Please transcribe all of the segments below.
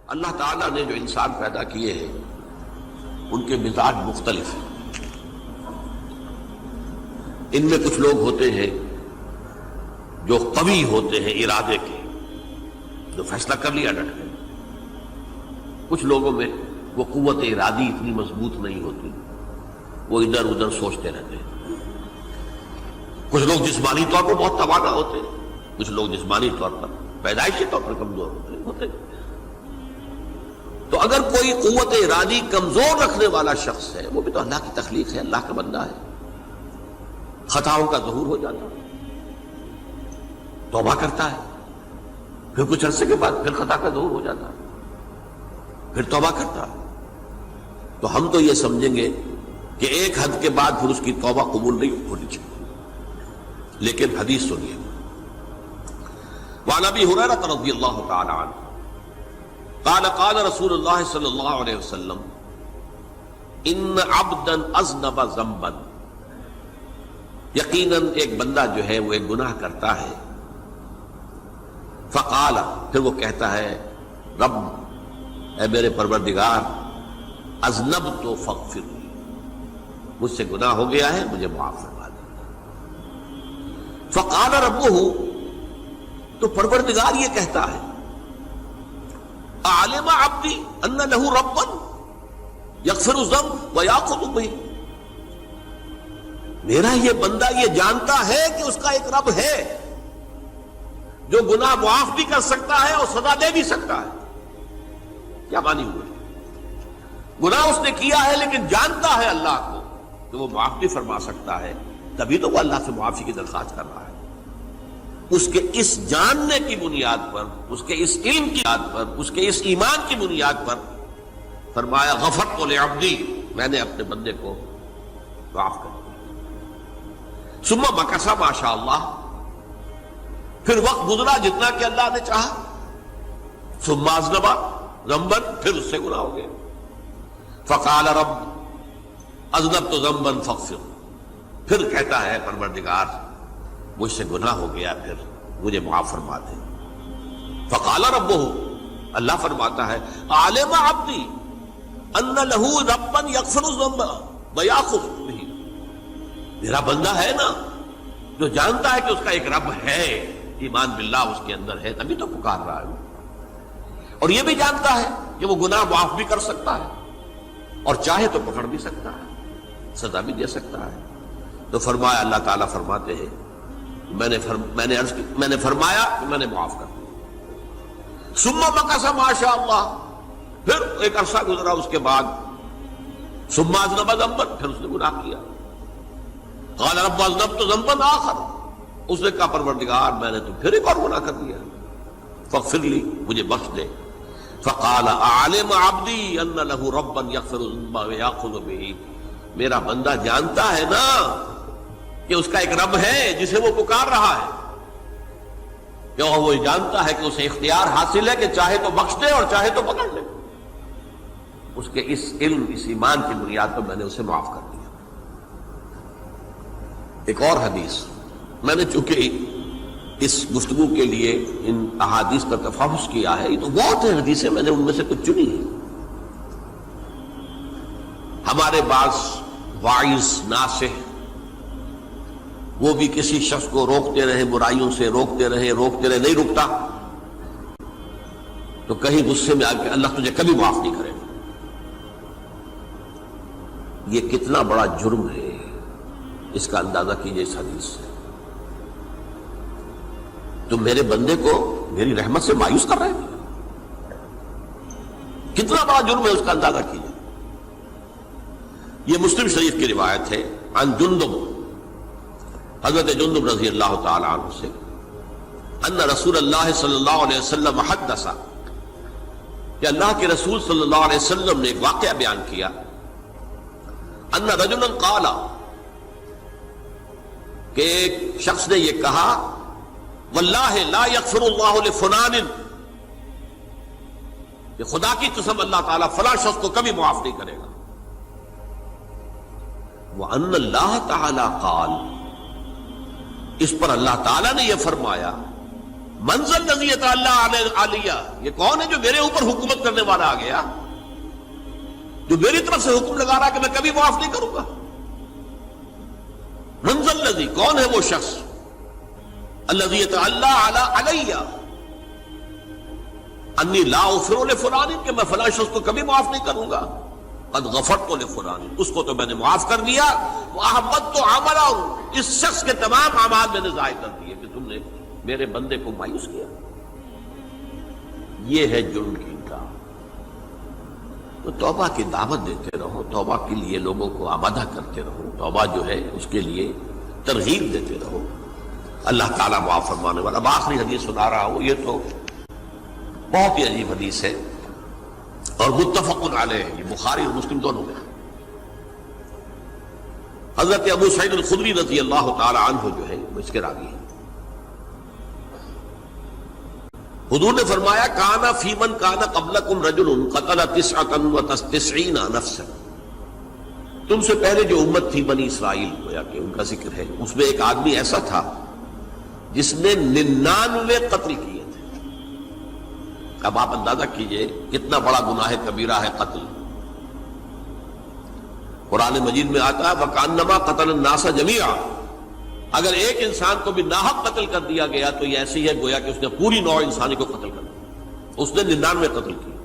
اللہ تعالیٰ نے جو انسان پیدا کیے ہیں ان کے مزاج مختلف ہیں. ان میں کچھ لوگ ہوتے ہیں جو قوی ہوتے ہیں ارادے کے، جو فیصلہ کر لیا ڈٹ گئے. کچھ لوگوں میں وہ قوت ارادی اتنی مضبوط نہیں ہوتی، وہ ادھر ادھر سوچتے رہتے ہیں. کچھ لوگ جسمانی طور پر بہت توانا ہوتے ہیں، کچھ لوگ جسمانی طور پر پیدائشی طور پر کمزور ہوتے ہیں. تو اگر کوئی قوت ارادی کمزور رکھنے والا شخص ہے، وہ بھی تو اللہ کی تخلیق ہے، اللہ کا بندہ ہے، خطاؤں کا ظہور ہو جاتا ہے، توبہ کرتا ہے، پھر کچھ عرصے کے بعد پھر خطا کا ظہور ہو جاتا ہے، پھر توبہ کرتا ہے. تو ہم تو یہ سمجھیں گے کہ ایک حد کے بعد پھر اس کی توبہ قبول نہیں ہونی چاہیے. لیکن حدیث سنیے. وعن ابی ہریرہ رضی اللہ تعالی عنہ قال قال رسول اللہ صلی اللہ علیہ وسلم ان عبدا اذنب ذنبا، یقیناً ایک بندہ جو ہے وہ ایک گناہ کرتا ہے. فقال، پھر وہ کہتا ہے رب، اے میرے پروردگار، اذنبت فاغفر لی، مجھ سے گناہ ہو گیا ہے، مجھے معاف فرما دے. فقال ربہ، تو پروردگار یہ کہتا ہے اعلم عبدی ان لہ ربا یغفر الذنب ویأخذ بہ، میرا یہ بندہ یہ جانتا ہے کہ اس کا ایک رب ہے جو گناہ معاف بھی کر سکتا ہے اور سزا دے بھی سکتا ہے. کیا مانی ہوئے؟ گناہ اس نے کیا ہے لیکن جانتا ہے اللہ کو کہ وہ معاف بھی فرما سکتا ہے، تبھی تو وہ اللہ سے معافی کی درخواست کر رہا ہے. اس کے اس جاننے کی بنیاد پر، اس کے اس علم کی بنیاد پر، اس کے اس ایمان کی بنیاد پر فرمایا غفرت لعبدی، میں نے اپنے بندے کو معاف کر دیا. ثم مکث ما شاء اللہ، پھر وقت گزرا جتنا کہ اللہ نے چاہا. ثم اذنب ذنبا، پھر اس سے گناہ ہو گیا. فقال رب اذنبت ذنبا فاغفر، پھر کہتا ہے پروردگار مجھ سے گناہ ہو گیا، پھر مجھے معاف فرما دے. فقال ربہ، اللہ فرماتا ہے عالم عبدی ان لہ ربا یغفر الذنب ویأخذ بہ، میرا بندہ ہے نا جو جانتا ہے کہ اس کا ایک رب ہے، ایمان باللہ اس کے اندر ہے، تبھی تو پکار رہا ہے. اور یہ بھی جانتا ہے کہ وہ گناہ معاف بھی کر سکتا ہے اور چاہے تو پکڑ بھی سکتا ہے، سزا بھی دے سکتا ہے. تو فرمایا، اللہ تعالیٰ فرماتے ہیں میں نے فرمایا کہ میں نے معاف کر دیا. ثم مکث ما شاء اللہ، پھر ایک عرصہ گزرا اس کے بعد. ثم اذنب ذنبا، پھر اس نے گناہ کیا. قال رب اذنبت ذنبا آخر، اس نے کہا پروردگار میں نے تو پھر ایک اور گناہ کر دیا، فاغفر لی، مجھے بخش دے. فقال اعلم عبدی ان لہ ربا یغفر الذنب ویأخذ بہ، میرا بندہ جانتا ہے نا کہ اس کا ایک رب ہے جسے وہ پکار رہا ہے، کہ وہ جانتا ہے کہ اسے اختیار حاصل ہے کہ چاہے تو بخش دے اور چاہے تو پکڑ لے. اس کے اس علم، اس ایمان کی بنیاد پر میں نے اسے معاف کر دیا. ایک اور حدیث، میں نے چونکہ اس گفتگو کے لیے ان احادیث کا تفحص کیا ہے، یہ تو بہت ہیں حدیثیں، میں نے ان میں سے کچھ چنی ہیں. ہمارے بعض واعظ ناصح وہ بھی کسی شخص کو روکتے رہے، برائیوں سے روکتے رہے، نہیں رکتا تو کہیں غصے میں آ کے اللہ تجھے کبھی معاف نہیں کرے. یہ کتنا بڑا جرم ہے، اس کا اندازہ کیجئے اس حدیث سے. تم میرے بندے کو میری رحمت سے مایوس کر رہے ہیں، کتنا بڑا جرم ہے، اس کا اندازہ کیجئے. یہ مسلم شریف کی روایت ہے عن جندب، حضرت جندب رضی اللہ تعالی عنہ سے، ان رسول اللہ صلی اللہ علیہ وسلم حدث، کہ اللہ کے رسول صلی اللہ علیہ وسلم نے ایک واقعہ بیان کیا. ان رجلا قال، کہ ایک شخص نے یہ کہا واللہ لا یغفر اللہ لفلان، کہ خدا کی قسم اللہ تعالیٰ فلاں شخص کو کبھی معاف نہیں کرے گا. وَأَنَّ اللَّهَ تَعَالَى قَالَ، اس پر اللہ تعالیٰ نے یہ فرمایا منزل نزیت اللہ علیہ، یہ کون ہے جو میرے اوپر حکومت کرنے والا آ گیا، جو میری طرف سے حکم لگا رہا کہ میں کبھی معاف نہیں کروں گا؟ منزل نزی، کون ہے وہ شخص؟ الذی یتعلی علیہ انی لا اغفر لفلان، کہ میں فلاں شخص کو کبھی معاف نہیں کروں گا، قد غفرت لفلان، اس کو تو میں نے معاف کر دیا، واحبطت عملہ، اس شخص کے تمام اعمال میں نے ضائع کر دیے کہ تم نے میرے بندے کو مایوس کیا۔ یہ ہے جرم کی انکار۔ تو توبہ کی دعوت دیتے رہو، توبہ کے لیے لوگوں کو آمادہ کرتے رہو، توبہ جو ہے اس کے لیے ترغیب دیتے رہو، اللہ تعالیٰ معاف فرمانے والا۔ اب آخری حدیث سنا رہا ہوں، یہ تو بہت ہی عجیب حدیث ہے اور متفق علیہ، یہ بخاری اور مسلم دونوں میں۔ حضرت ابو سعید الخدری رضی اللہ تعالی عنہ جو ہے وہ اس کے راوی ہیں۔ حضور نے فرمایا کانا فی من کانا قبلکم رجل قتل 99 نفسا، تم سے پہلے جو امت تھی بنی اسرائیل، گویا کہ ان کا ذکر ہے، اس میں ایک آدمی ایسا تھا جس نے 99 قتل کیے تھے۔ اب آپ اندازہ کیجئے کتنا بڑا گناہ کبیرہ ہے قتل۔ قرآن مجید میں آتا ہے وَكَأَنَّمَا قَتَلَ النَّاسَ جَمِيعًا، اگر ایک انسان کو بھی ناحق قتل کر دیا گیا تو یہ ایسی ہے گویا کہ اس نے پوری نوع انسانی کو قتل کر دیا، اس نے 99 قتل کیے۔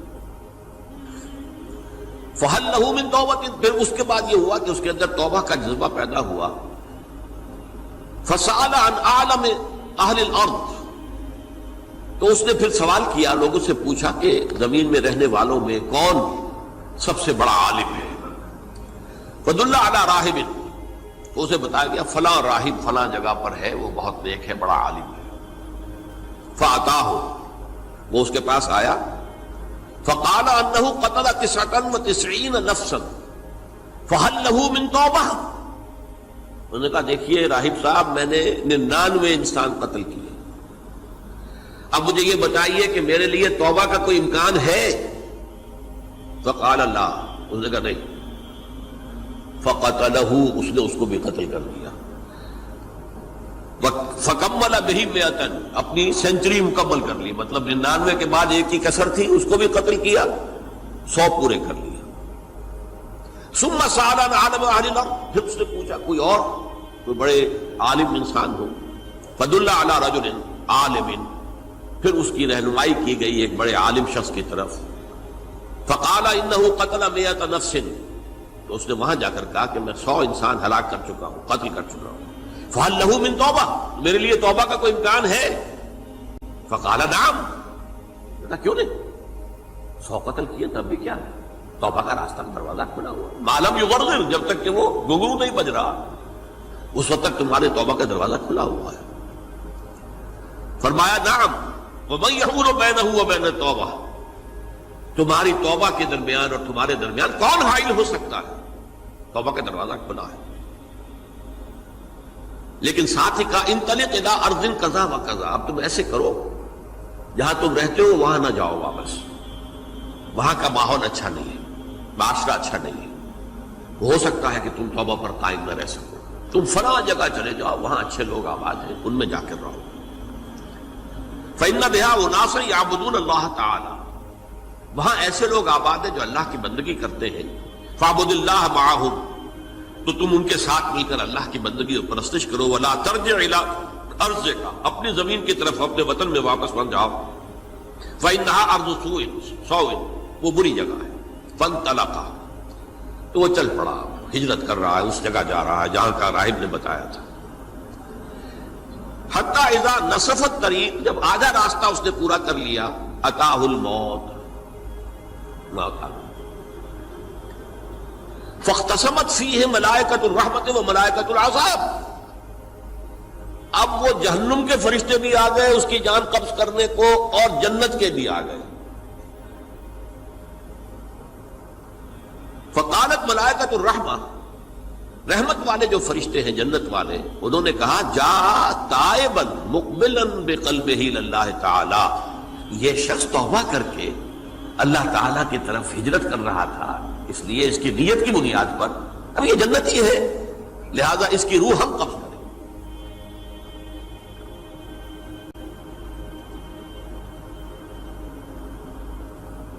فَهَلْ لَهُ مِن تَوْبَةٍ، پھر اس کے بعد یہ ہوا کہ اس کے اندر توبہ کا جذبہ پیدا ہوا۔ فَسَأَلَ عَنْ أَعْلَمِ أَهْلِ الْأَرْضِ، تو اس نے پھر سوال کیا، لوگوں سے پوچھا کہ زمین میں رہنے والوں میں کون سب سے بڑا عالم ہے؟ فَدُلَّ عَلَى رَاهِبٍ، تو اسے بتایا گیا فلاں راہب فلاں جگہ پر ہے، وہ بہت نیک ہے، بڑا عالم ہے۔ فَأَتَاهُ، وہ اس کے پاس آیا، فَقَالَ أَنَّهُ قَتَلَ 99 نَفْسًا فَهَلْ لَهُ مِن تَوْبَةٍ، انہوں نے کہا دیکھیے راہب صاحب، میں نے 99 انسان قتل کیے، اب مجھے یہ بتائیے کہ میرے لیے توبہ کا کوئی امکان ہے؟ فَقَالَ لَا، انہوں نے کہا نہیں۔ فَقَتَلَهُ، اس نے اس کو بھی قتل کر دیا۔ فَكَمَّلَ بِهِ 100، اپنی سینچری مکمل کر لی، مطلب 99 کے بعد ایک کی کسر تھی، اس کو بھی قتل کیا، 100 پورے کر لیا۔ ثُمَّ سَأَلَ عَنْ عَالِمِ أَهْلِ الْأَرْضِ، پھر اس نے پوچھا کوئی اور، کوئی بڑے عالم انسان ہو۔ فَدُلَّ عَلَى رَجُلٍ عَالِمٍ، پھر اس کی رہنمائی کی گئی ایک بڑے عالم شخص کی طرف۔ فَقَالَ إِنَّهُ قَتَلَ 100 نَفْسٍ، تو اس نے وہاں جا کر کہا کہ میں 100 انسان ہلاک کر چکا ہوں، قتل کر چکا ہوں۔ فَهَلْ لَهُ مِن تَوْبَةٍ، میرے لیے توبہ کا کوئی امکان ہے؟ فَقَالَ نَعَمْ، کہا کیوں نہیں، 100 قتل کیے تب بھی کیا ہے، توبہ کا راستہ دروازہ کھلا ہوا، مَا لَمْ يُغَرْغِرْ، جب تک کہ وہ گھنگرو نہیں بج رہا اس وقت تک تمہارے توبہ کا دروازہ کھلا ہوا ہے۔ فرمایا نعم، وَمَن يَحُولُ بَيْنَهُ وَبَيْنَ التَّوْبَةِ، تمہاری توبہ کے درمیان اور تمہارے درمیان کون حائل ہو سکتا ہے؟ توبہ کا دروازہ کھلا ہے۔ لیکن ساتھ ہی کہا انطلق الی ارض کذا و کذا، اب تم ایسے کرو جہاں تم رہتے ہو وہاں نہ جاؤ واپس، وہاں کا ماحول اچھا نہیں ہے، معاشرہ اچھا نہیں ہے، ہو سکتا ہے کہ تم توبہ پر قائم نہ رہ سکو، تم فلاں جگہ چلے جاؤ، وہاں اچھے لوگ آباد ہیں، ان میں جا کر رہو۔ فإن بها أناسا يعبدون اللہ تعالی، وہاں ایسے لوگ آباد ہیں جو اللہ کی بندگی کرتے ہیں۔ فاعبد اللہ معہم، تو تم ان کے ساتھ مل کر اللہ کی بندگی اور پرستش کرو۔ ولا ترجع الی ارضک، اپنی زمین کی طرف اپنے وطن میں واپس بن جاؤ۔ فإنها ارض سوء، وہ بری جگہ ہے۔ فانطلقا، تو وہ چل پڑا، ہجرت کر رہا ہے، اس جگہ جا رہا ہے جہاں کا راہب نے بتایا تھا۔ حتی اذا نصف الطریق، جب آدھا راستہ اس نے پورا کر لیا، اتاہ الموت، موت آ گئی۔ فاختصمت فیہ ملائکۃ الرحمت و ملائکۃ العذاب، اب وہ جہنم کے فرشتے بھی آ گئے اس کی جان قبض کرنے کو، اور جنت کے بھی آ گئے۔ فقالت ملائکۃ الرحمہ، رحمت والے جو فرشتے ہیں جنت والے، انہوں نے کہا جا تائبا مقبلا بقلبہ اللہ تعالی، یہ شخص توبہ کر کے اللہ تعالیٰ کی طرف ہجرت کر رہا تھا، اس لیے اس کی نیت کی بنیاد پر اب یہ جنتی ہے، لہذا اس کی روح ہم قبض کریں۔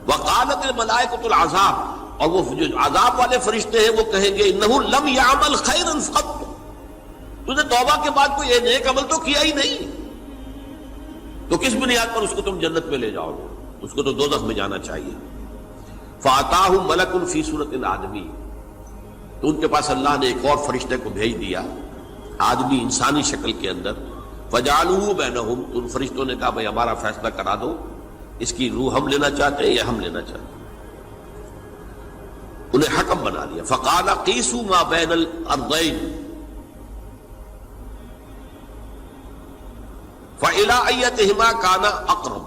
وقالت الملائکۃ العذاب، اور وہ جو عذاب والے فرشتے ہیں وہ کہیں گے انہ لم یعمل خیرا قط، تو نے توبہ کے بعد کوئی نیک عمل تو کیا ہی نہیں، تو کس بنیاد پر اس کو تم جنت میں لے جاؤ گے؟ اس کو تو دوزخ میں جانا چاہیے۔ فَأَتَاهُ مَلَكٌ فِي صُورَةِ الْآدَمِيِّ، تو ان کے پاس اللہ نے ایک اور فرشتے کو بھیج دیا آدمی انسانی شکل کے اندر، فَجَعَلُوهُ بَيْنَهُمْ، تو ان فرشتوں نے کہا بھائی ہمارا فیصلہ کرا دو، اس کی روح ہم لینا چاہتے ہیں یا ہم لینا چاہتے ہیں، انہیں حکم بنا دیا۔ فَقَالَ قِيسُوا مَا بَيْنَ الْأَرْضَيْنِ فَإِلَىٰ أَيَّتِهِمَا كَانَ أَقْرَبَ،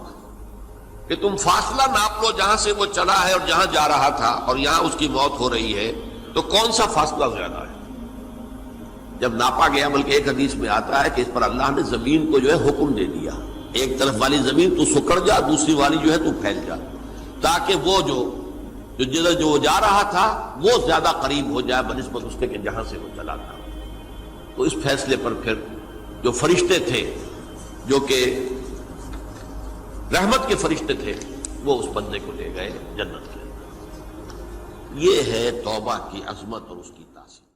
کہ تم فاصلہ ناپ لو جہاں سے وہ چلا ہے اور جہاں جا رہا تھا اور یہاں اس کی موت ہو رہی ہے، تو کون سا فاصلہ زیادہ ہے؟ جب ناپا گیا، بلکہ ایک حدیث میں آتا ہے کہ اس پر اللہ نے زمین کو جو ہے حکم دے دیا، ایک طرف والی زمین تو سکڑ جا، دوسری والی جو ہے تو پھیل جا، تاکہ وہ جو جدھر جو جا رہا تھا وہ زیادہ قریب ہو جائے بنسبت اس کے کہ جہاں سے وہ چلا تھا۔ تو اس فیصلے پر پھر جو فرشتے تھے، جو کہ رحمت کے فرشتے تھے، وہ اس بندے کو لے گئے جنت کے۔ یہ ہے توبہ کی عظمت اور اس کی تاثیر۔